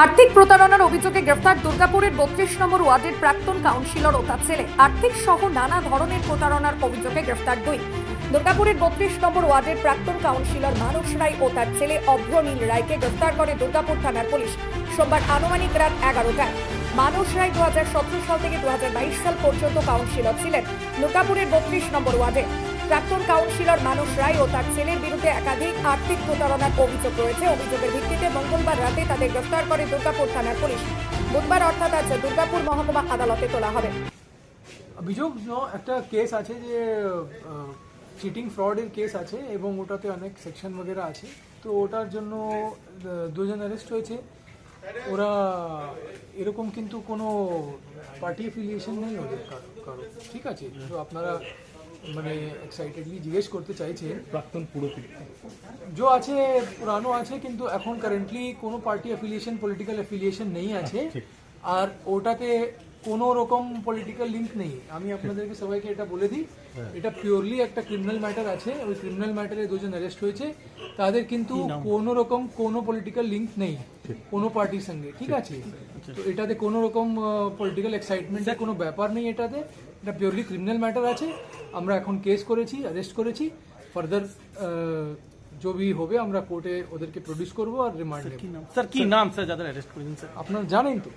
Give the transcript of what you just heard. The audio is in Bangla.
আর্থিক প্রতারণার অভিযোগে গ্রেফতার দুর্গাপুরের ৩২ নম্বর ওয়ার্ডের প্রাক্তন কাউন্সিলর ও তার ছেলে। আর্থিক সহ নানা ধরনের প্রতারণার অভিযোগে গ্রেফতার দুই। দুর্গাপুরের ৩২ নম্বর ওয়ার্ডের প্রাক্তন কাউন্সিলর মানস রায় ও তার ছেলে অভ্রনীল রায়কে গ্রেফতার করে দুর্গাপুর থানার পুলিশ সোমবার আনুমানিক রাত 11টায়। মানস রায় 2017 সাল থেকে 2022 সাল পর্যন্ত কাউন্সিলর ছিলেন দুর্গাপুরের ৩২ নম্বর ওয়ার্ডে। প্রাক্তন কাউন্সিলর মানস রায় ও তার ছেলের বিরুদ্ধে একাধিক আর্থিক প্রতারণার অভিযোগ রয়েছে। অভিযোগের ভিত্তিতে মঙ্গলবার রাতে তাদের গ্রেফতার করে দুর্গাপুর থানার পুলিশ। বুধবার অর্থাৎ আজ দুর্গাপুর মহকুমা আদালতে তোলা হবে। অভিযোগ একটা কেস আছে যে চিটিং ফ্রডের কেস আছে এবং ওটাতে অনেক সেকশন বগেরা আছে, তো ওটার জন্য দুজন অ্যারেস্ট হয়েছে। ওরা এরকম কিন্তু কোনো পার্টি অ্যাফিলিয়েশন নেই ওদের কারো, ঠিক আছে? তো আপনারা মানে এক্সাইটেডলি জিজ্ঞেস করতে চাইছেন প্রাক্তন পুরোপুরি जो আছে পুরানো আছে, কিন্তু এখন কারেন্টলি কোনো পার্টি অ্যাফিলিয়েশন পলিটিক্যাল অ্যাফিলিয়েশন নেই আছে, আর ওটাতে কোনো রকম পলিটিক্যাল লিঙ্ক নেই। আমি আপনাদেরকে সবাইকে এটা বলে দিই, এটা পিওরলি একটা ক্রিমিনাল ম্যাটার আছে। ওই ক্রিমিনাল ম্যাটারে দুজন অ্যারেস্ট হয়েছে, তাদের কিন্তু কোনো রকম কোনো পলিটিক্যাল লিঙ্ক নেই কোনো পার্টির সঙ্গে, ঠিক আছে? তো এটাতে কোনো রকম পলিটিক্যাল এক্সাইটমেন্টের কোনো ব্যাপার নেই। এটাতে এটা পিওরলি ক্রিমিনাল ম্যাটার আছে। আমরা এখন কেস করেছি, অ্যারেস্ট করেছি। ফার্দার जो भी হবে আমরা কোর্টে ওদেরকে প্রডিউস করবো আর রিমান্ড নেব। স্যার কি নাম স্যার যাদের অ্যারেস্ট করেছেন স্যার আপনারা জানেন তো।